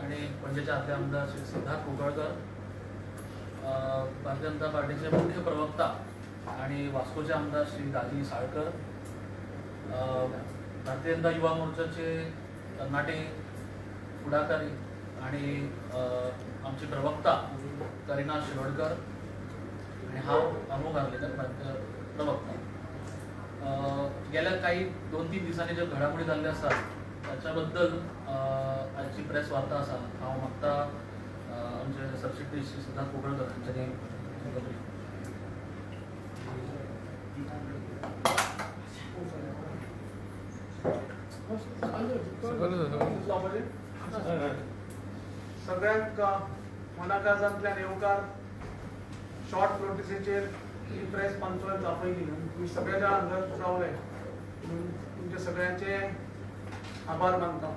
आणि पणजेचे आदले आमदार श्री सिद्धार्थ कोकळकर, भारतीय जनता पार्टीचे मुख्य प्रवक्ता आणि वास्कोचे आमदार श्री दाजी साळकर, भारतीय जनता युवा मोर्चाचे कर्नाटे पुढाकारी आणि आमचे प्रवक्ता करीना शिरोडकर आणि हा अमोघ आर्लेकर भारतीय प्रवक्ता. गेल्या काही 2-3 दिसांनी ज्यो घडामोडी जाल्ल्यो आसात त्याच्याबद्दल आजची प्रेस वार्ता आसा हांव मागता आमचे सरचिटणीस श्री सिद्धार्थ कोकळकर हांच्यानी सगळ्यांक मनाकाजांतल्यान येवकार शॉर्ट नोटिसीचेर ही प्रेस कॉन्फरन्स आपयली. तुम्ही सगळे जाण हांगा रावले, तुमचे सगळ्यांचे आभार मानता.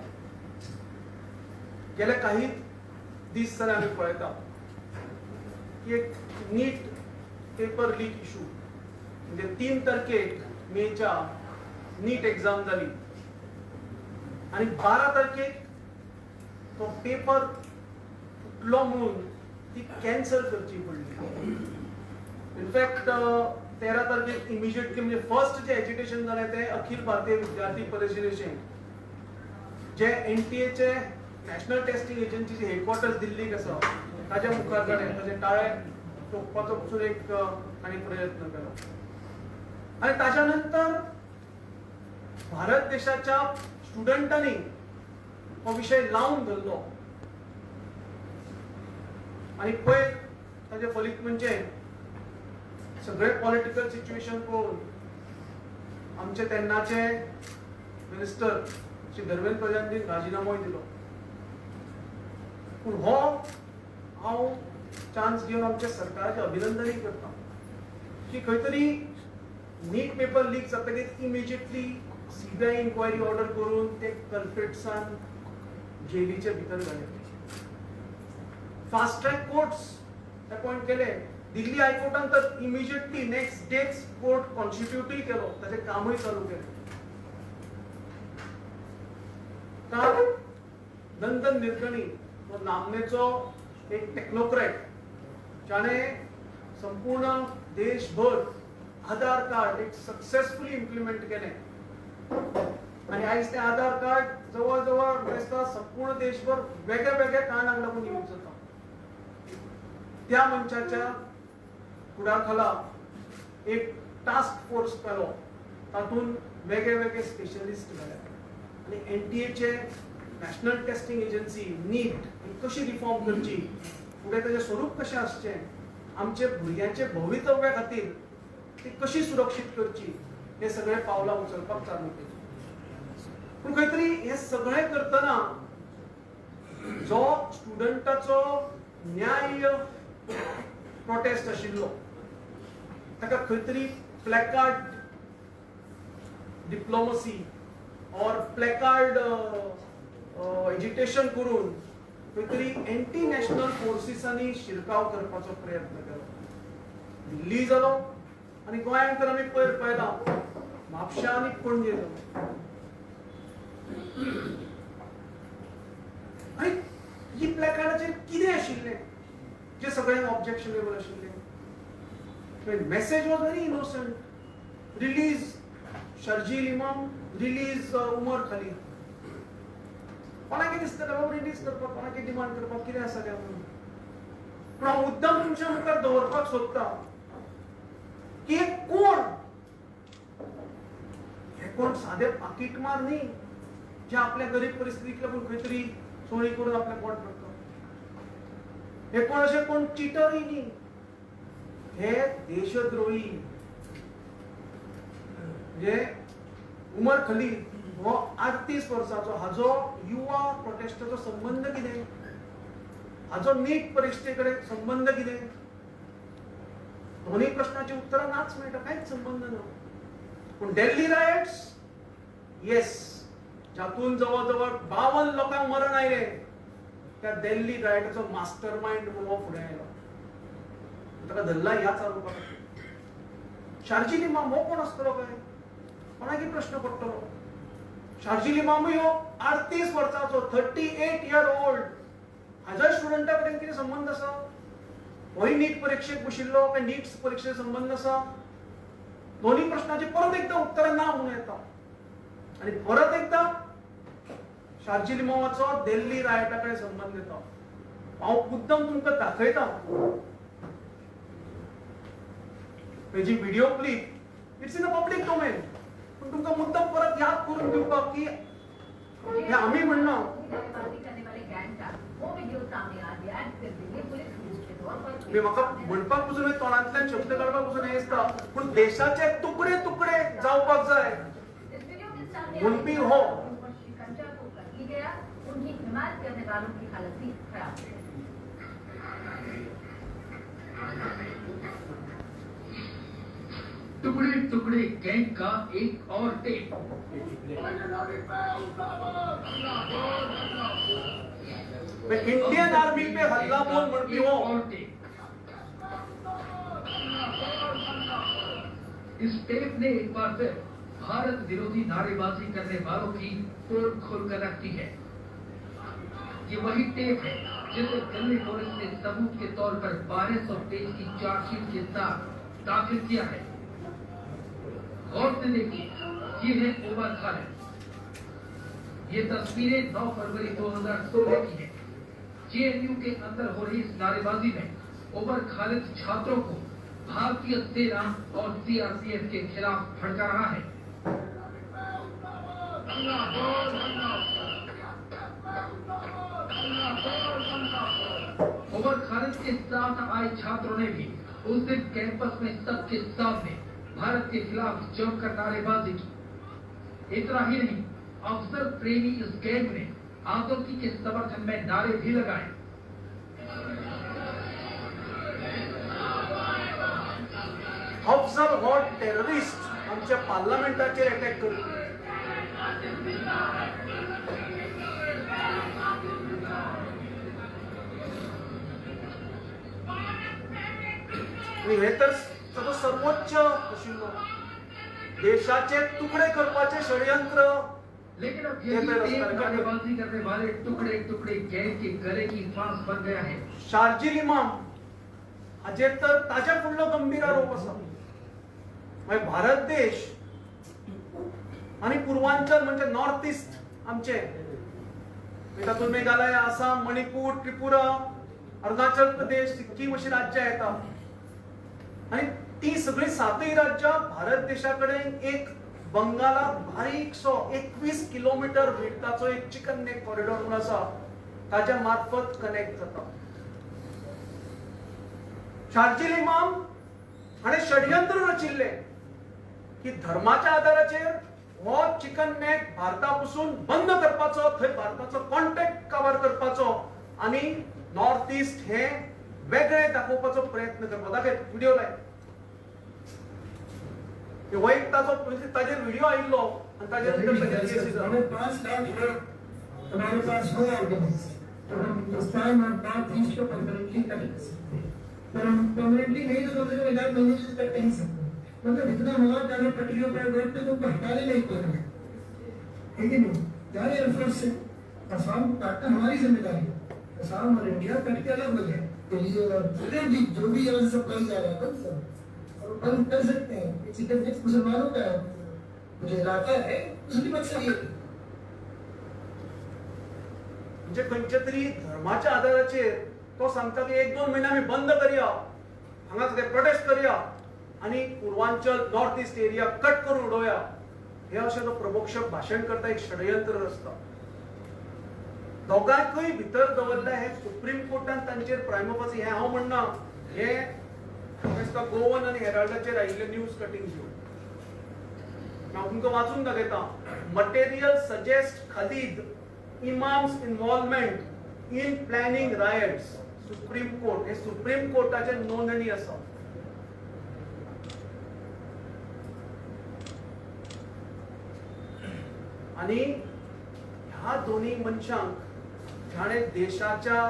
गेले काही दीस जाले आमी पळयता की एक नीट पेपर लीक इशू म्हणजे 3 तारखेक मेच्या नीट एक्झाम जाली आणि 12 तारखेक तो पेपर फुटलो म्हणून ती कॅन्सल करची पडली. इनफॅक्ट 13 तारखेक इमिजिएटली म्हणजे फर्स्ट जे एज्युकेशन जालें ते अखिल भारतीय विद्यार्थी परिषदेचे जे एनटीएचे नॅशनल टेस्टिंग एजन्सीचे हेडक्वार्टर्स दिल्लीक आसा ताच्या मुखार जालें, ताचे ताळे ठोकपाचो पसून एक तांणी प्रयत्न केलो. आणि ताच्या नंतर भारत देशाच्या स्टुडंटांनी हो विषय लावून धरलो आणि पळय ताचे फलीत म्हणजे सगळे पॉलिटिकल सिच्युएशन पळोवन आमचे तेन्नाचे मिनिस्टर श्री धर्मेंद्र प्रधानांनी राजीनामोय दिलो. पूण हो हांव चान्स घेवन आमच्या सरकाराचे अभिनंदनय करता की खंय तरी नीट पेपर लीक जातकीर इमिजिएटली सीबीआय इन्क्वायरी ऑर्डर करून ते कल्प्रिट्सांक जेलीचे भितर घाले. फास्ट ट्रॅक कोर्ट्स अपॉइंट केले. दिल्ली हायकोर्टान तर इमिजिएटली नेक्स्ट डेच कोर्ट कॉन्स्टिट्यूटय केलो, ताचे कामय चालू केले. काल नंदन निलकणी नामनेचो एक टेक्नोक्रेट ज्याने संपूर्ण देशभर आधार कार्ड एक सक्सेसफुली इम्प्लिमेंट केले आणि आयज ते आधार कार्ड जवळ जवळ संपूर्ण देशभर वेगळ्या वेगळ्या कारणांक लागून यूज जाता. त्या मंचाच्या फुडारखाला एक टास्क फोर्स केलो, तातून वेगळे वेगळे स्पेशलिस्ट घाले आणि एनटीएचे नॅशनल टेस्टिंग एजन्सी नीट कशी रिफॉर्म करची, फुडें ताचें स्वरूप कशें आसचें, आमचे भुरग्यांचे भवितव्या खातीर ती कशी सुरक्षीत करची हे सगळे पावलां उचलपाक चालू केली. पूण खंय तरी हे सगळे करतना जो स्टुडंटाचो न्याय प्रोटेस्ट आशिल्लो ताका खंय तरी प्लॅकार्ड डिप्लोमसी और प्लॅकार्ड एजिटेशन करून खंय तरी एंटी नॅशनल फोर्सिसांनी शिरकाव करपाचो प्रयत्न केलो. दिल्ली जालो आणि गोंयांत तर आमी पळयला म्हापशा आनी पणजे जालो. आणि ही प्लॅकार्डाचेर कितें आशिल्लें जे सगळ्यांक ऑब्जेक्शनेबल आशिल्लें. Message was very innocent. Release Sharjeel Imam, release Umar Khalid. कोणाक दिसतलें बाबा रिलीज करपाक, कोणाक डिमांड करपाक कितें आसा काय म्हणून. पूण हांव मुद्दाम तुमच्या मुखार दवरपाक सोदता की कोण सादे पाकीटमार न्ही जे आपल्या गरीब परिस्थितीक लागून खंय तरी चोरी करून आपले पोट भरता. हे कोण अशे कोण चिटरय न्ही, हे देशद्रोही. म्हणजे उमर खलीद हो 38 वर्सांचो, हाजो युवा प्रोटेस्टाचो संबंध कितें, हाजो नीट परीक्षे कडेन संबंध कितें. दोन्ही प्रश्नाची उत्तरां नाच मेळटा, कांयच संबंध ना. पूण दिल्ली रायट्स, येस, जातून जवळ जवळ 52 लोकांक मरण आयलें, त्या दिल्ली रायटाचो मास्टर माइंड म्हणून हो फुडें आयलो. ताका धरला ह्या चालवपाक. शार्जील इमाम हो कोण आसतलो काय, कोणाकी प्रश्न पडटलो. शार्जील इमामूय हो 38 वर्सांचो, 38 year old हाजो स्टुडंटा कडेन कितें संबंध आसा? होय नीट परीक्षेक बशिल्लो काय नीट परीक्षेक संबंध आसा? दोन्ही प्रश्नाचे परत एकदा उत्तर ना म्हणून येता आणि परत एकदा शार्जी लिमावाचो दिल्ली रायटा कडेन संबंध येता. हांव मुद्दम तुमकां दाखयता तेजी video clip. It's in a public domain. पण तुमकां मुद्दम परत याद करून दिवपाक की हे आम्ही म्हणना म्हाका म्हणपाक पसून तोंडांतल्यान शब्द काडपाक पसून हे दिसता पूण देशाचे तुकडे तुकडे जावपाक जाय म्हणपी हो टुकड़े टुकड़े गैंग का एक और टेप. इंडियन आर्मी पे हल्ला बोल म्हणपी हो. और टेप. इस टेप ने एक बार फिर भारत विरोधी नारेबाजी करने वालों की पोल खोलकर रखती है. ये वही टेप है जिसे दिल्ली पुलिस ने सबूत के तौर पर 1200 पेज की चार्जशीट के साथ दाखिल किया है. गौर से देखिए, ये है ओमर खालिद. ये तस्वीरें 9 फरवरी 2016 की है. जेएनयू के अंदर हो रही इस नारेबाजी में ओमर खालिद छात्रों को भारतीय सेना और सीआरपीएफ के खिलाफ भड़का रहा है. ओमर खालिद के साथ आए छात्रों ने भी उस दिन कैंपस में सबके सामने भारत के खिलाफ जमकर नारेबाजी की. इतना ही नहीं, अफसर प्रेमी इस गैंग ने आतंकी के समर्थन में नारे भी लगाए. अफजल हो टेररिस्ट आमच्या पार्लमेंटाचेर अटॅक करपी. हे तर सगळं सर्वोच्च आशिल्लो देशाचे तुकडे करपाचे षडयंत्र. लेकिन अब ये नारेबाजी करने वाले टुकड़े टुकड़े गैंग के गले की फांस बन गया है. शार्जिल इमाम हाजेर तर ताज्या फुडलो गंभीर आरोप आसा. मागीर भारत देश आणि पूर्वांचल म्हणजे नॉर्थ ईस्ट आमचे तातूंत मेघालय, आसाम, मणिपूर, त्रिपुरा, अरुणाचल प्रदेश, सिक्कीम अशी राज्य येतात आणि ती सगळी 7 राज्य भारत देशाकडे एक बंगाला बारीकसो 21 किलोमीटर विड्थाचो एक चिकन नेक कॉरिडॉर म्हणून आसा ताच्या मार्फत कनेक्ट जाता. शार्जिल इमाम हाणे षडयंत्र रचिल्ले की धर्माच्या आधाराचेर हो चिकन नेक भारतापासून बंद करपाचो, थंय भारताचो कॉन्टॅक्ट कव्हर करपाचो आणि नॉर्थ ईस्ट हे वेगळे दाखोवपाचो प्रयत्न करपाचो. दाखय व्हिडिओ लाय. वैक ताजेर व्हिडिओ आयिल्लो आणि ताजेर हमें 5 लाख लोग हमारे पास हो ऑर्गेनाइज तो हम हिंदुस्तान और नॉर्थ ईस्ट को परमानेंटली कर सकते हैं. पर हम परमानेंटली नहीं तो कम से कम इलाज मैनेज कर नहीं सकते. मतलब इतना मवाद डालो पटरियों पर रोड पे तो हटाने नहीं कोई है कि नहीं. जारी एयरफोर्स से असम काटना हमारी जिम्मेदारी है. असम और इंडिया कट के अलग हो गए. जो भी यहाँ से सप्लाई जा रहा है बंद कर सकते हैं. चिकन नेक्स्ट मुसलमानों का है, मुझे इलाका है मुस्लिम अक्सर ये म्हणजे खंयच्या तरी धर्माच्या आधाराचेर तो सांगता की 1-2 महिने आम्ही बंद करूया, हांगा सगळे प्रोटेस्ट करूया आणि Purvanchal north east area cut करून उडोवया. हे अशें तो प्रमुक्षक भाशण करता एक षडयंत्र आसता. दोगांकूय भितर दवरल्या हे सुप्रीम कोर्टान तांचेर प्रायमोफासी. हे हांव म्हणना, हे गोवन आणि हेराल्डाचेर आयिल्ले न्यूज कटिंग घेवन हांव तुमकां वाचून दाखयता. Material suggest Khalid Imam's involvement in planning riots. Supreme Court, हे सुप्रीम कोर्टाचे नोंदणी आसा. आणि ह्या दोन्ही मनशांक ज्याने देशाच्या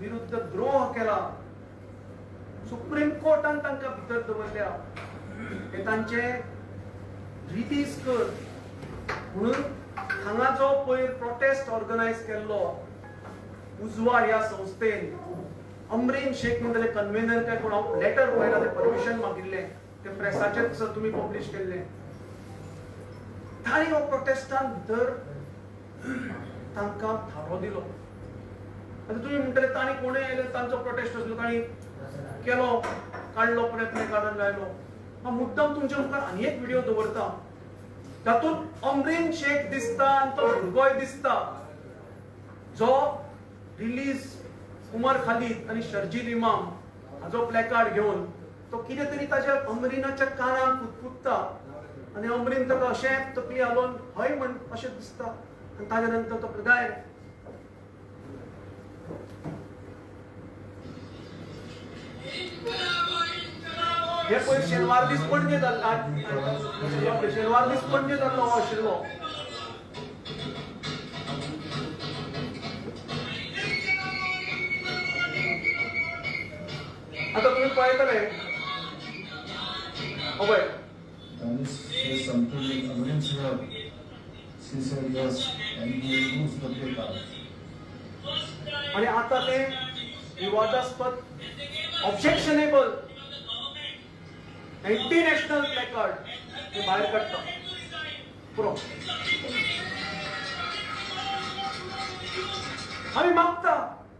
विरुद्ध द्रोह केला सुप्रीम कोर्टान तांकां भितर दवरल्या. हे तांचे रिलीज कर म्हणून हांगा जो पयर प्रोटेस्ट ऑर्गनायज केल्लो उजवाड ह्या संस्थेन अमरीन शेख म्हणटले कन्व्हेनर काय कोण लेटर पळयला ते परमिशन मागिल्ले ते प्रेसाचेर तुम्ही पब्लिश केल्ले ताणी हो प्रोटेस्टान भितर तांकां थारो दिलो आता तुम्ही म्हणटले ताणी कोणें आयले तांचो प्रोटेस्ट आसलो ताणी केलो काडलो प्रयत्न काडून लायलो हा मुद्दाम तुमच्या मुखार आनी एक व्हिडिओ दवरता तातूंत अमरीन शेख दिसता आनी तो भुरगोय दिसता जो रिलीज उमर खालीद आणि शर्जील इमाम हाजो प्लॅकार्ड घेवन तो कितें तरी ताच्या अमरीनाच्या कानाक फुटफुटता आणि अमरीन ताका अशें तकली हालोवन हय म्हण अशें दिसता आनी ताच्या नंतर तो भायर हे पयर शेनवार दीस पणजे जाल्लो शेनवार दीस पणजे जाल्लो हो आशिल्लो आता तुम्ही पळयतले पळय Danish says something like Amrin's love. She said yes, and he removes the placard. आणि आता ते विवादास्पद ऑब्जेक्शनेबल अँटी नॅशनल प्लॅकार्ड ते बाहेर काढता पुरो आम्ही मागता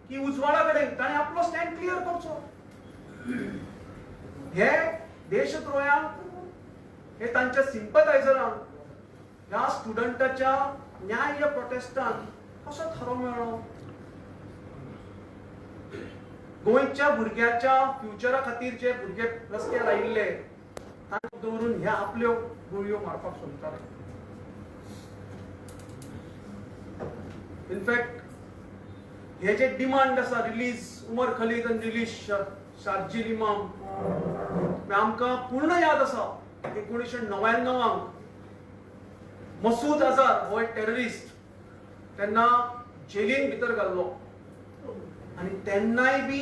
की उजवाडा कडेन ताणें आपलो स्टँड क्लियर करचो हे देशद्रोह्यांक हे तांच्या सिंपथायझरांक ह्या स्टुडंटाच्या न्याय प्रोटेस्टान कसो थारो मेळ्ळो गोंयच्या भुरग्याच्या फ्युचरा खातीर जे भुरगे रस्त्यार आयिल्ले तांकां दवरून ह्या आपल्यो गुळयो मारपाक सोदताले इनफॅक्ट हे जे डिमांड आसा रिलीज उमर खलीद आनी रिलीज शार्जील इमाम आमकां पूर्ण याद आसा 1999 मसूद अझहर हो एक टेररिस्ट तेन्ना जेलीन भितर घाल्लो आणि तेन्नाय बी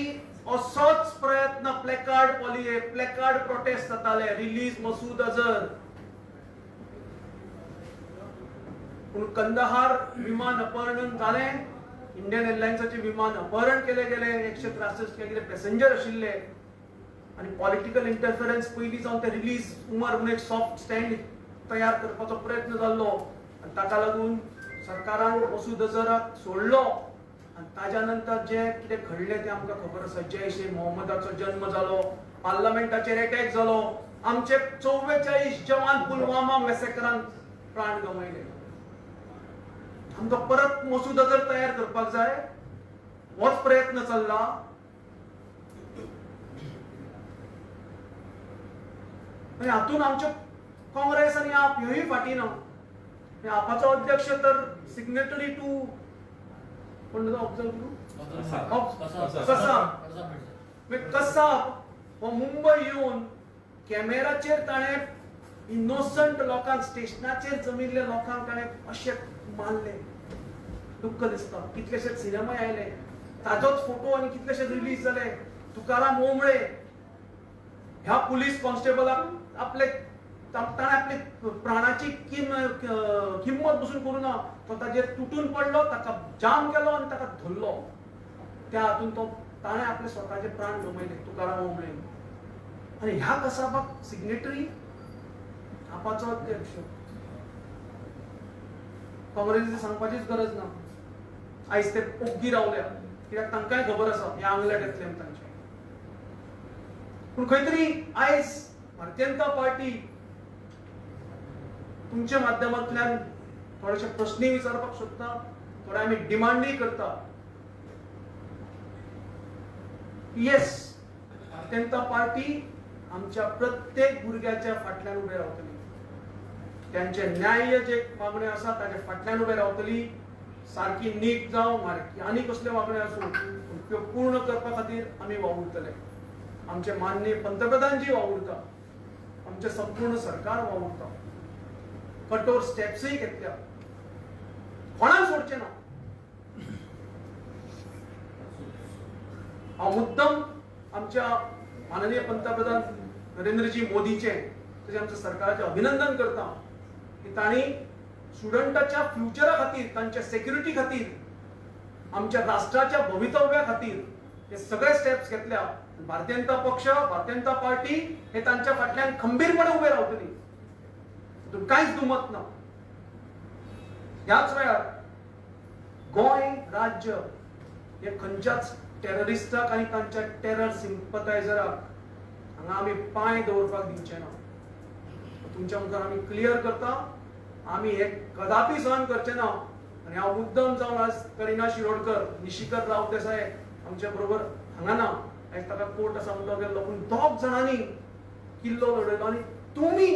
असोच प्रयत्न प्लॅकार्ड प्रोटेस्ट जाताले रिलीज मसूद अझहर पूण कंदहार विमान अपहरण जालें इंडियन एअरलायन्साचे विमान अपहरण केले गेले 163 कितें पॅसेंजर आशिल्ले आणि पॉलिटिकल इंटरफरन्स पयलीं जावन ते रिलीज उमर म्हणून एक सॉफ्ट स्टँड तयार करपाचो प्रयत्न जाल्लो आनी ताका लागून सरकारान मसूद अझहराक सोडलो आनी ताज्या नंतर जे कितें घडलें तें आमकां खबर आसा जैश ए मोहम्मदाचो जन्म जालो पार्लमेंटाचेर अटॅक जालो आमचे 44 जवान पुलवामा मॅसेकरान प्राण गमयले आमकां परत मसूद अझहर तयार करपाक जाय होच प्रयत्न चल्ला आणि हातून आमचे काँग्रेस आणि आप ह्योय फाटी ना आपाचो अध्यक्ष तर सिग्नेटरी टू कोण ऑब्झर्व कसाब हो मुंबई येऊन कॅमेराचेर ताणें इनोसंट लोकांक स्टेशनाचेर जमिल्ल्या लोकांक ताणें अशें मारले दुःख दिसता कितलेशेच सिनेमा आयले ताजोच फोटो आनी कितलेशे रिलीज जाले तुकाराम ओंबळे ह्या पुलीस कॉन्स्टेबलाक आपले ताणें आपली प्राणाची किंमत बसून करूं ना तो ताजेर तुटून पडलो ताका जाम केलो आनी ताका धरलो त्या हातून तो ताणें आपले स्वताचे प्राण गमयले तुकाराम ओंबळे आनी ह्या कसाबाक सिग्नेटरी आपाचो अध्यक्ष काँग्रेसीची सांगपाचीच गरज ना आयज ते ओग्गी रावल्या कित्याक तांकांय खबर आसा हे आंगलेट येतले तांचे पूण खंय तरी आयज भारतीय जनता पार्टी तुमच्या माध्यमांतल्यान थोडेशे प्रश्न विचारपाक सोदता थोडे आमी डिमांडूय करता येस भारतीय जनता पार्टी आमच्या प्रत्येक भुरग्याच्या फाटल्यान उबे रावतली त्यांचे न्याय जे मागण्यो आसा ताचे फाटल्यान उबे रावतली सारकी नीट जावं मारकी आनी कसल्यो मागण्यो आसूं त्यो पूर्ण करपा खातीर आमी वावुरतले आमचे माननीय पंतप्रधानजी वावुरता आमचे संपूर्ण सरकार वावुरता कठोर स्टेप्सय घेतल्या कोणाक सोडचे ना हांव मुद्दम आमच्या माननीय पंतप्रधान नरेंद्रजी मोदीचे तशें आमच्या सरकाराचे अभिनंदन करता की तांणी स्टुडंटाच्या फ्युचरा खातीर तांच्या सेक्युरिटी खातीर आमच्या राष्ट्राच्या भवितव्या खातीर हे सगळे स्टेप्स घेतल्या. भारतीय जनता पक्ष, भारतीय जनता पार्टी हे तांच्या फाटल्यान खंबीरपणे उभे रावतली. तातूंत कांयच दुमत ना. ह्याच वेळार गोंय राज्य हे खंयच्याच टेररिस्टाक आनी तांच्या टेरर सिंपथायझराक हांगा आमी पांय दवरपाक दिवचे ना. तुमच्या मुखार आमी क्लियर करता, आमी हे कदापि सहन करचे ना. आनी हांव मुद्दम जावन आज करिना शिरोडकर, निशिकांत राव देसाय आमच्या बरोबर हांगा ना. आयज ताका कोर्ट आसा म्हणलो गेल्लो, पूण दोग जाणांनी किल्लो लडयलो आनी तुमी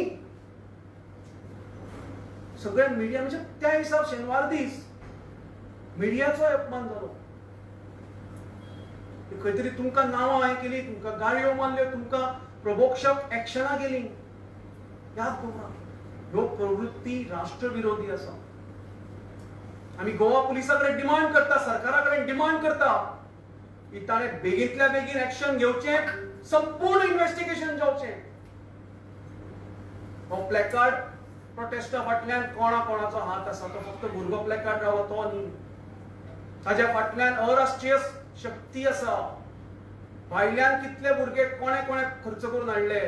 सगळे मिडिया, म्हणजे त्या हिसाब शेनवार दीस मिडियाचो अपमान जालो. खंय तरी तुमकां नांवां हांवें केली, तुमकां गाळयो मारल्यो, तुमकां प्रभोक्षक एक्शनां केली. याद दवरा, ह्यो प्रवृत्ती राष्ट्रविरोधी आसा. आमी गोवा पुलिसा कडेन डिमांड करता, सरकारा कडेन डिमांड करता की ताणें बेगींतल्या बेगीन एक्शन घेवचें, संपूर्ण इन्व्हेस्टिगेशन जावचें. हो प्लॅकार्ड प्रोटेस्टा फाटल्यान कोणाचो हात आसा तो फक्त भुरगो प्लॅकार्ड रावला तो न्ही. ताच्या फाटल्यान अराष्ट्रीय शक्ती आसा. भायल्यान कितले भुरगे कोणे खर्च करून हाडले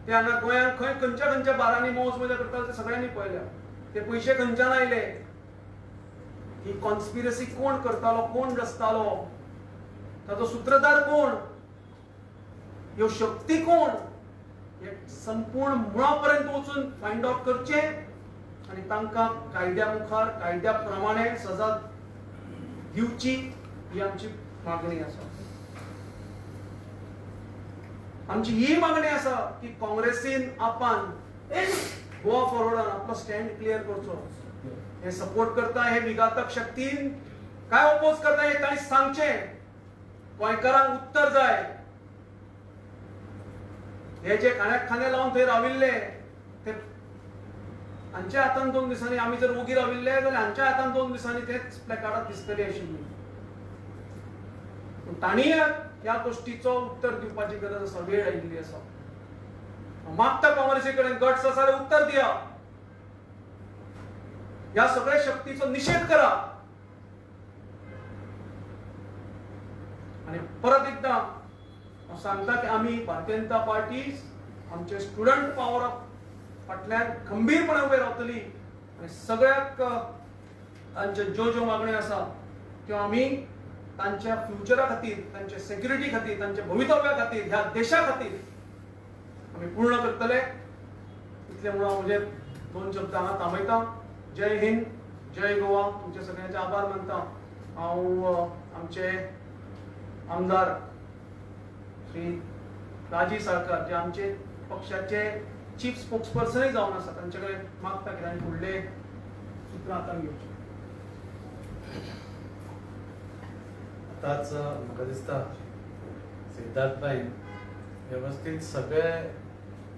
ते हांगा गोंयांत खंयच्या बारांनी मौज मजा करता ते सगळ्यांनी पळयल्या. ते पयशे खंयच्यान आयले, ही कॉन्स्पिरसी कोण करतालो, कोण रचतालो, ताचो सूत्रधार कोण, ह्यो शक्ती कोण, हे संपूर्ण मुळापर्यंत वचून फायंड आउट करचे आनी तांकां कायद्या मुखार कायद्या प्रमाणे सजा दिवची ही आमची मागणी आसा. आमची ही मागणी आसा की काँग्रेसीन आपान गोवा फॉरवर्डान आपलो स्टँड क्लियर करचो. हे सपोर्ट करता हे विघातक शक्तीन काय अपोज करता हे तांणी सांगचें. गोंयकारांक उत्तर जाय. हे जे खाण्याक खाणे लावन थंय राविल्ले ते हांच्या हातान 2 दिसांनी आमी जर ओगी राविल्ले जाल्यार हांच्या हातान 2 दिसांनी तेच प्लॅकार्डां दिसतली आशिल्ली. तांणी ह्या गोष्टीचो उत्तर दिवपाची गरज आसा, वेळ आयिल्ली आसा. मागता काँग्रेसी कडेन गट्स आसा जाल्यार उत्तर दिया. ह्या सगळ्या शक्तीचो निषेध करा. आणि परत एकदा हांव सांगता की आमी भारतीय जनता पार्टी आमचे स्टुडंट पावर फाटल्यान खंबीरपणे उबे रावतली आनी सगळ्याक तांचे ज्यो मागण्यो आसा त्यो आमी तांच्या फ्युचरा खातीर, तांच्या सेक्युरिटी खातीर, तांच्या भवितव्या खातीर, ह्या देशा खातीर आमी पूर्ण करतले. इतले म्हणून हांव म्हजे 2 शब्द हांगा थांबयता. जय हिंद, जय गोवा. तुमचे सगळ्यांचे आभार मानता. हांव आमचे आमदार श्री राजी साळकार जे आमचे पक्षाचे चीफ स्पोक्सपर्सनय जावन आसा तांचे कडेन मागता की तांणी फुडले सुत्रां हातान घेवचे. आतांच म्हाका दिसता सिद्धार्थ भाईन वेवस्थीत सगळे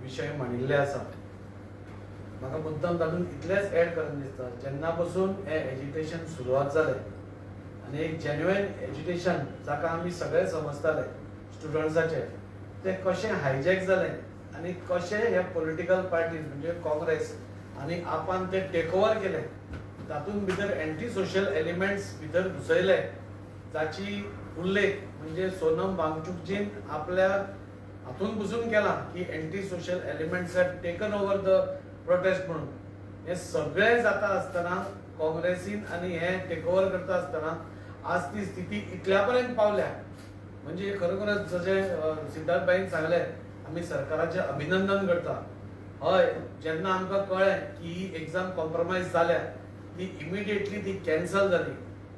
विशय मांडिल्ले आसा. म्हाका मुद्दम तातूंत इतलेंच एड करन दिसता, जेन्ना पासून हें एजिटेशन सुरवात जालें आनी एक जेन्युइन एजिटेशन जाका आमी सगळे समजताले स्टुडंट्साचे, ते कशें हायजॅक जालें आनी कशें हे पॉलिटिकल पार्टीज म्हणजे काँग्रेस आनी आपान ते टेक ओवर केले. तातूंत भितर एंटी सोशल एलिमेंट्स भितर घुसयले, जाची उल्लेख म्हणजे सोनम वांगचुकजीन आपल्या हातून बसून केला की anti social elements have taken over the prostate म्हणून. हे सगळे जाता आसतना काँग्रेसीन आनी हे टेक ओवर करता आसतना आज ती स्थिती इतल्या पर्यंत पावल्या. म्हणजे खरोखरच जशें सिद्धार्थ भाईन सांगले, आमी सरकाराचे अभिनंदन करता. हय, जेन्ना आमकां कळ्ळें की ही एग्जाम कॉम्प्रोमायज जाल्या, ती इमिडिएटली ती कॅन्सल जाली.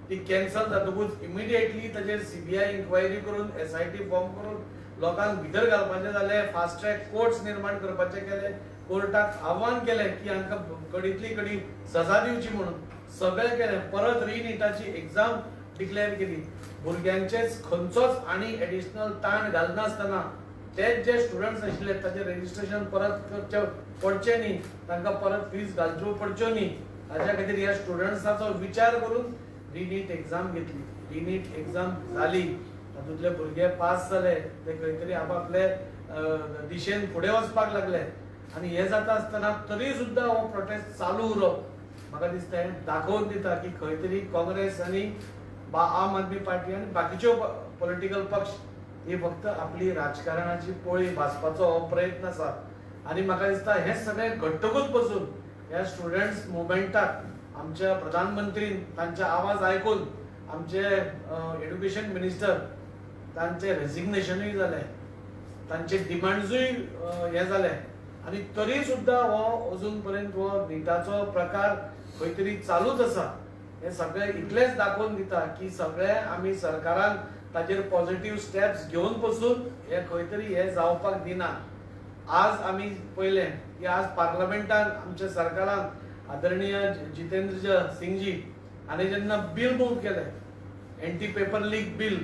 ती कॅन्सल जातकूच इमिडिएटली ताचेर CBI इन्क्वायरी करून SIT फॉर्म करून लोकांक भितर घालपाचें जालें. फास्ट ट्रॅक कोर्ट्स निर्माण करपाचे केले. कोर्टाक आव्हान केलें की हांकां कडींतली कडी सजा दिवची म्हणून. सगळें केलें. परत रिनीटाची एग्जाम डिक्लेअर केली. भुरग्यांचेच खंयचोच आनी एडिशनल ताण घालनासतना तेच जे स्टुडंट्स आशिल्ले ताचें रेजिस्ट्रेशन परत करचें पडचें न्ही, तांकां परत फीज घालच्यो पडच्यो न्ही, हाच्या खातीर ह्या स्टुडंट्साचो विचार करून रिनीट एग्जाम घेतली. रिनीट एग्जाम जाली, तातूंतले भुरगे पास जाले, ते खंय तरी आपापले दिशेन फुडें वचपाक लागले. आनी हे जाता आसतना तरी सुद्दां हो प्रोटेस्ट चालू उरप म्हाका दिसता हें दाखोवन दिता की खंय तरी काँग्रेस आनी आम आदमी पार्टी आणि बाकीच्यो पॉलिटिकल पक्ष ही फक्त आपली राजकारणाची पोळी भाजपाचो हो प्रयत्न आसा आणि म्हाका दिसता हे सगळे घट्टकूच बसून ह्या स्टुडंट्स मुवमेंटाक आमच्या प्रधानमंत्रीन तांचे आवाज आयकून आमचे एड्युकेशन मिनिस्टर तांचे रेजिग्नेशनूय जाले, तांचे डिमांड्सूय हे जाले आणि तरी सुद्धा हो अजून पर्यंत हो निटाचो प्रकार खंय तरी चालूच आसा. हे सगळे इतलेच दाखोवन दिता की सगळे आमी सरकारान ताजेर पॉझिटिव्ह स्टेप्स घेवन पसून हे खंय तरी हे जावपाक दिना. आज आमी पळयले की आज पार्लमेंटान आमच्या सरकारान आदरणीय जितेंद्र सिंगजी हाणें जेन्ना बिल मूव केलें एंटी पेपर लीक बिल,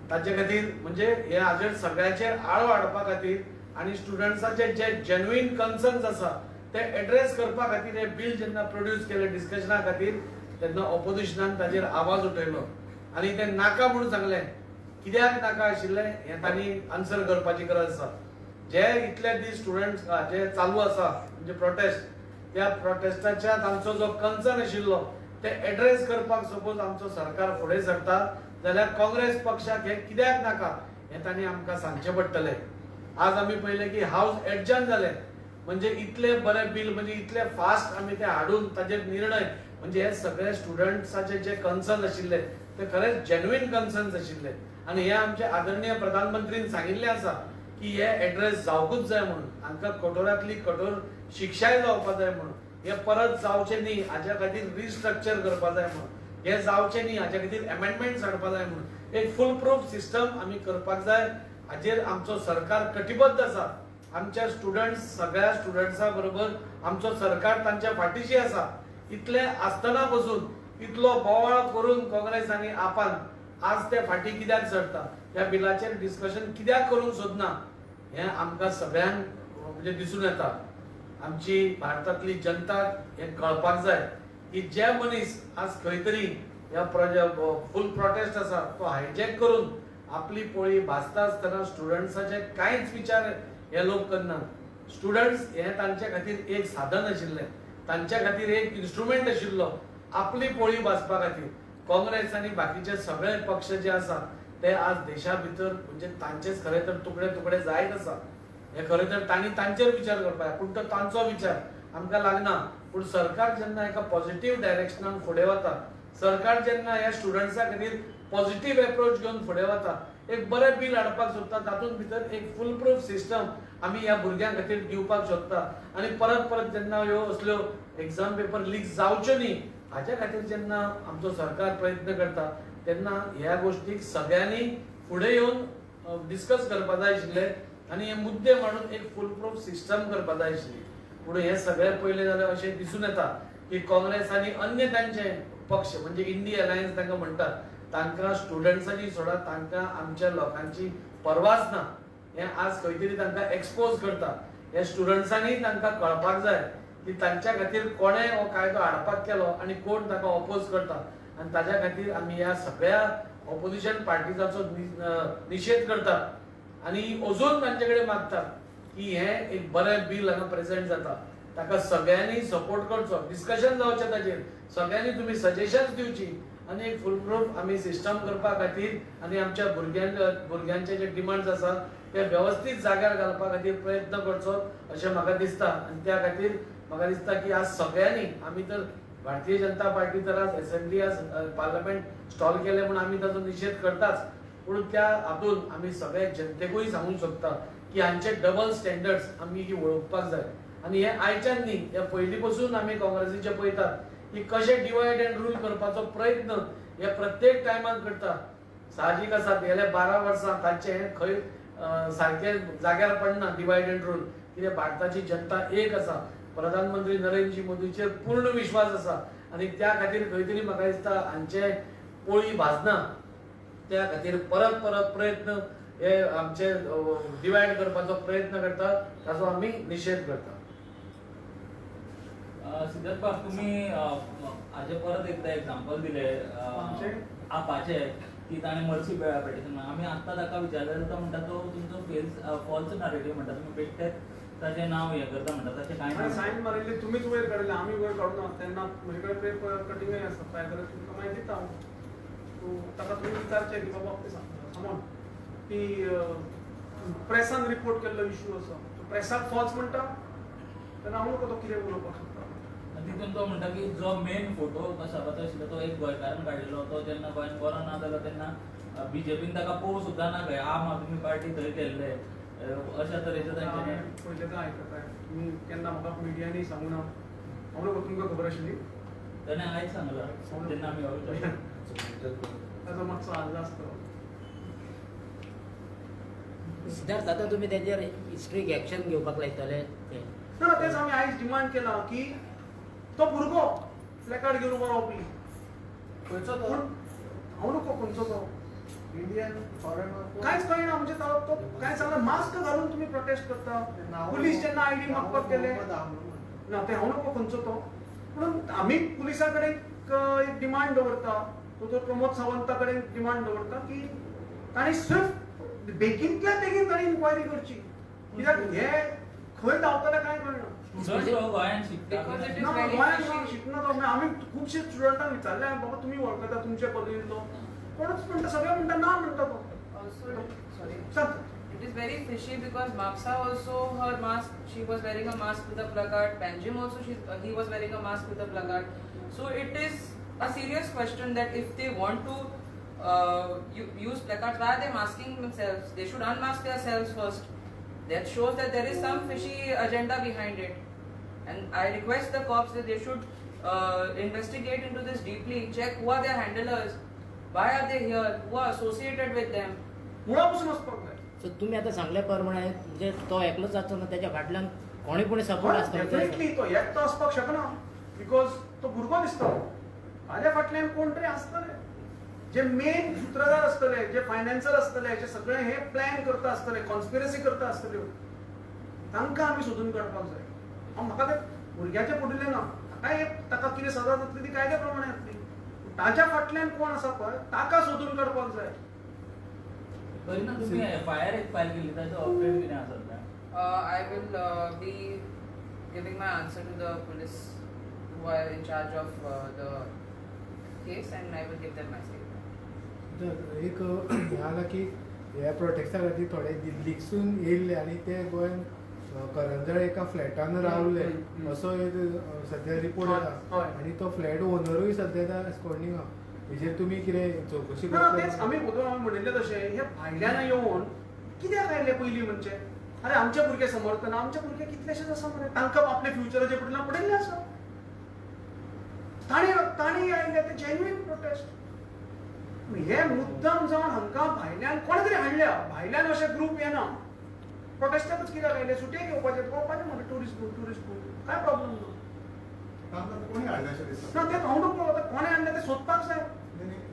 ताचे खातीर म्हणजे हे हाजेर सगळ्याचेर आळो हाडपा खातीर आणि स्टुडंट्साचे जे जेन्युइन कन्सर्न्स आसा ते एड्रेस करपा खातीर हे बिल जेन्ना प्रोड्यूस केलें डिस्कशना खातीर तेन्ना ऑपोजिशनान ताजेर आवाज उठयलो आणि ते नाका म्हणून सांगलें. कित्याक नाका आशिल्लें हें तांणी आन्सर करपाची गरज आसा. जे इतले दीस स्टुडंट्स जे चालू आसा म्हणजे प्रोटेस्ट, त्या प्रोटेस्टाच्या तांचो जो कन्सर्न आशिल्लो ते एड्रेस करपाक सपोज आमचो सरकार फुडें सरता जाल्यार काँग्रेस पक्षाक हे कित्याक नाका हें तांणी आमकां सांगचें पडटलें. आज आमी पळयलें की हाऊस एडजर्न जालें म्हणजे इतले बरें बिल म्हणजे इतले फास्ट आमी ते हाडून ताजेर निर्णय म्हणजे हे सगळे स्टुडंट्साचे जे कन्सर्न आशिल्ले ते खरेंच जेन्युइन कन्सर्न्स आशिल्ले आणि हे आमचे आदरणीय प्रधानमंत्रीन सांगिल्लें आसा की हे एड्रेस जावकूच जाय म्हणून, हांकां कठोरांतली कठोर शिक्षाय जावपाक जाय म्हणून, हे परत जावचें न्ही हाच्या खातीर रिस्ट्रक्चर करपाक जाय म्हणून, हे जावचें न्ही हाच्या खातीर अमेंडमेंट्स हाडपाक जाय म्हणून एक फुल प्रूफ सिस्टम आमी करपाक जाय. हाजेर आमचो सरकार कटिबद्ध आसा. आमच्या स्टुडंट्स सगळ्या स्टुडंट्सा बरोबर आमचो सरकार तांच्या फाटीशी आसा. इतले आसतना पसून इतलो बोवाळ करून काँग्रेस आनी आपान आज ते फाटी कित्याक सरता, ह्या बिलाचेर डिस्कशन कित्याक करूंक सोदना हें आमकां सगळ्यांक म्हणजे दिसून येता. आमची भारतांतली जनता हें कळपाक जाय की जे मनीस आज खंय तरी ह्या फूल प्रोटेस्ट आसा तो हायजॅक करून आपली पोळी भाजता आसतना स्टुडंट्साचे कांयच विचार हे लोक करना. स्टुडंट्स हे तांचे खातीर एक साधन आशिल्लें, तांच्या खातीर एक इन्स्ट्रुमेंट आशिल्लो आपली पोळी भाजपा खातीर. काँग्रेस आनी बाकीचे सगळे पक्ष जे आसा ते आज देशा भितर म्हणजे तांचेच खरे तर तुकडे तुकडे जायत आसा. हे खरे तर तांणी तांचेर विचार करपाक जाय, पूण तो तांचो विचार आमकां लागना. पूण सरकार जेन्ना एका पॉझिटिव्ह डायरेक्शनान फुडें वता, सरकार जेन्ना ह्या स्टुडंट्सा खातीर पॉझिटिव्ह एप्रोच घेवन फुडें वता, एक बरें बिल हाडपाक सोदता, तातूंत भितर एक फूल प्रूफ सिस्टम आमी ह्या भुरग्यां खातीर दिवपाक सोदता आनी परत परत जेन्ना ह्यो असल्यो एग्जाम पेपर लीक जावच्यो न्ही हाच्या खातीर जेन्ना आमचो सरकार प्रयत्न करता तेन्ना ह्या गोष्टीक सगळ्यांनी फुडें येवन डिस्कस करपाक जाय आशिल्ले आनी हे मुद्दे मांडून एक फूल प्रूफ सिस्टम करपाक जाय आशिल्ली. पूण हे सगळे पयले जाल्यार अशें दिसून येता की काँग्रेस आनी अन्य तांचे पक्ष म्हणजे इंडी अलायन्स तांकां म्हणटात, तांकां स्टुडंट्सांची सोडा, तांकां आमच्या लोकांची परवाच ना. हे आज खंय तरी तांकां एक्सपोज करता. हे स्टुडंट्सांनी तांकां कळपाक जाय की तांच्या खातीर कोणें हो कायदो हाडपाक केलो आनी कोण ताका ऑपोज करता आनी ताच्या खातीर आमी ह्या सगळ्या ऑपोजिशन पार्टीजाचो निशेध करतात आनी अजून तांचे कडेन मागतात की हे एक बरें बिल हांगा प्रेझेंट जाता, ताका सगळ्यांनी सपोर्ट करचो, डिस्कशन जावचें ताचेर, सगळ्यांनी तुमी सजेशन्स दिवची आनी एक फूल प्रूफ आमी सिस्टम करपा खातीर आनी आमच्या भुरग्यांचे जे डिमांड्स आसात ते व्यवस्थीत जाग्यार घालपा खातीर प्रयत्न करचो अशें म्हाका दिसता. आनी त्या खातीर म्हाका दिसता की आज सगळ्यांनी आमी तर भारतीय जनता पार्टी तर आज असेंब्ली आज पार्लमेंट स्टॉल केले म्हणून आमी ताचो निशेध करताच, पूण त्या हातून आमी सगळे जनतेकूय सांगूंक सोदता की हांचे डबल स्टँडर्ड्स आमी ही वळखपाक जाय. आनी हे आयच्यान न्ही, हे पयलीं पासून आमी काँग्रेसीचे पळयतात की कशे डिवायड एंड रूल करपाचो प्रयत्न हे प्रत्येक टायमान करता. साहजीक आसा गेल्या 12 वर्सां तांचे खंय सारखे जाग्यार पडना डिवायड एंड रूल. कित्याक भारताची जनता एक आसा, प्रधानमंत्री नरेंद्र मोदीचेर पूर्ण विश्वास आसा आनी त्या खातीर खंय तरी म्हाका दिसता हांचे पोळी भाजना. त्या खातीर परत परत प्रयत्न हे आमचे डिवायड करपाचो प्रयत्न करता, ताचो आमी निशेध करता. सिद्धार्थ बाब, तुम्ही हाजे परत एकदा एक्झाम्पल दिले आपाचे की ताणें मर्सी पेटिशन. आमी आत्तां ताका विचारलें तो म्हणटा तो तुमचो फॉल्स नरेटिव्ह म्हणटा, तुमी बेश्टेच ताचें नांव हें करता म्हणटा, तशें कांय ना. सायन मारिल्ली तुमीच वयर काडले, आमी वयर काडूं ना. तेन्ना म्हजे कडेन पेपर कटिंगूय आसा, फाय जाल्यार तुमकां माहिती दिता हांव. सो ताका तुमी विचारचें की बाबा समज ती प्रेसान रिपोर्ट केल्लो इश्यू आसा प्रेसाक फॉल्स म्हणटा तेन्ना हांव नको तो कितें उलोवपाक शकता. तितून तो म्हणटा की जो मेन फोटो तो शाबातो आशिल्लो तो एक गोंयकारान काडिल्लो तो जेन्ना गोंयान बरो ना जालो तेन्ना बीजेपीन ताका पळोवंक सुद्दां ना खंय आम आदमी पार्टी थंय केल्ले अशा तरेचे तांच्यानी पयले तर आयकताय तुमी केन्ना म्हाका मिडियांनी सांगू ना हांव नको तुमकां खबर आशिल्ली ताणें आयज सांगलां तेन्ना आमी हो विचार ताजो मातसो आल्लो आसतलो. सिद्धार्थ आता तुम्ही त्याच्यावर हिस्ट्रीक एक्शन घेवपाक लायतले ते ना तेच आमी आयज डिमांड केला की तो भुरगो प्लॅकार्ड घेवन उबो रावपी खंयचो तो हांव नको खंयचो तो इंडियन फॉरेनर कांयच कळना म्हणजे तो काय सांगला मास्क घालून तुम्ही प्रोटेस्ट करता पुलीस जेन्ना आयडी मागपाक गेले ना ते हांव नको खंयचो तो म्हणून आमी पुलिसा कडेन एक डिमांड दवरता तो प्रमोद सावंता कडेन डिमांड दवरता की ताणी स्विफ्ट बेगींतल्या बेगीन ताणी इन्क्वायरी करची कित्याक हे खंय धांवतले काय कळना. चड तो गोंयान शिकता Because it is ना, very गोंयांत fishy. शिकना तो आमी खुबशे स्टुडंटांक विचारले बाबा तुमी वळखता तुमचे पदवीन तो कोणूच म्हणटा सगळे म्हणटा ना म्हणटा तो Also, sorry. सांग. It is very fishy because Mapsa also her mask. She was wearing a mask with a placard. Panjim also he was wearing a mask with a placard. So it is a serious question that if they want to use placards, why are they masking themselves? They should unmask themselves first. That shows that there is some fishy agenda behind it. And I request the cops that they should investigate into this deeply. Check who are their handlers, why are they here, who are associated with them. मुळापासून वचपाक जाय. So तुम्ही आता सांगल्या प्रमाणे म्हणजे तो एकलोच जातो ना त्याच्या फाटल्यान कोणी कोणी सपोर्ट असतो डेफिनेटली तो एकटो असपाक शकना बिकॉज तो भुरगो दिसता ताज्या फाटल्यान कोण तरी आसतले जे मेन सूत्रधार आसतले जे फायनान्सर आसतले जे सगळे हे प्लॅन करता आसतले कॉन्स्पिरसी करता आसतल्यो तांकां आमी सोदून काडपाक जाय. हांव म्हाका ते भुरग्याचे पडिल्ले ना ताका कितें सजा जातली ती कायद्या प्रमाणे जातली ताज्या फाटल्यान कोण आसा पळय ताका सोदून काडपाक जाय. करिना तुम्ही FIR एक फायल केली ताचो अपडेट कितें आसा I will be giving my answer to the police who are in charge of the case and I will give them my statement. एक हे आला की ह्या प्रोटेक्टा खातीर थोडे दिल्लीसून येयल्ले आनी ते गोंयान करंजळ एका फ्लॅटान रावले असो एक सद्या रिपोर्ट येता आनी तो फ्लॅट ओनरूय सद्या एस्कॉर्डिंग आहा हेजेर तुमी कितें चवकशी ना तेच आमी म्हणिल्ले तशें हे भायल्यान येवन कित्याक आयले पयलीं म्हणजे अरे आमचे भुरगे समर्थन आमचे भुरगे कितलेशेच आसा मरे तांकां आपले फ्युचराचे पडिल्ले पडिल्ले आसा ताणी आयले ते जेन्युइन प्रोटेस्ट हे मुद्दम जावन हांकां भायल्यान कोणे तरी हाडल्या भायल्यान अशे ग्रूप येना प्रोटेस्टाकच कित्याक आयले सुटये घेवपाचे म्हणटा टुरिस्ट काय प्रॉब्लेम ना कोणी हाडल्याशें दिसता ना ते हांव नको कोणे हाडले ते सोदपाक जाय.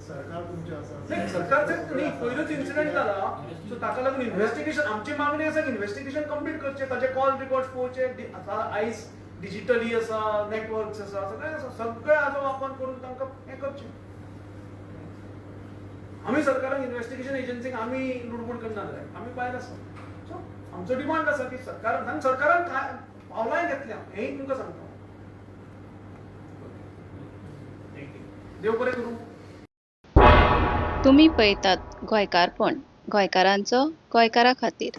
सरकार तुमचें आसा नाही सरकारचे नाही पयलोच इन्सिडेंट जाला सो ताका लागून इन्व्हेस्टिगेशन आमची मागणी आसा की इन्व्हेस्टिगेशन कंप्लीट करचे ताचे कॉल रेकॉर्ड्स पळोवचे आता आयज डिजिटली आसा नेटवर्क्स आसा सगळे आसा सगळे हाजो वापर करून तांकां हें करचें. आमी सरकाराक इन्व्हेस्टिगेशन एजन्सीक आमी लुडबूड करना जाय आमी भायर आसा सो आमचो डिमांड आसा की सरकारान पावलांय घेतल्या हेंय तुमकां सांगता. देव बरें करूं. तुम्ही पळयतात गोंयकारपण गोंयकारांचो गोंयकारा खातीर.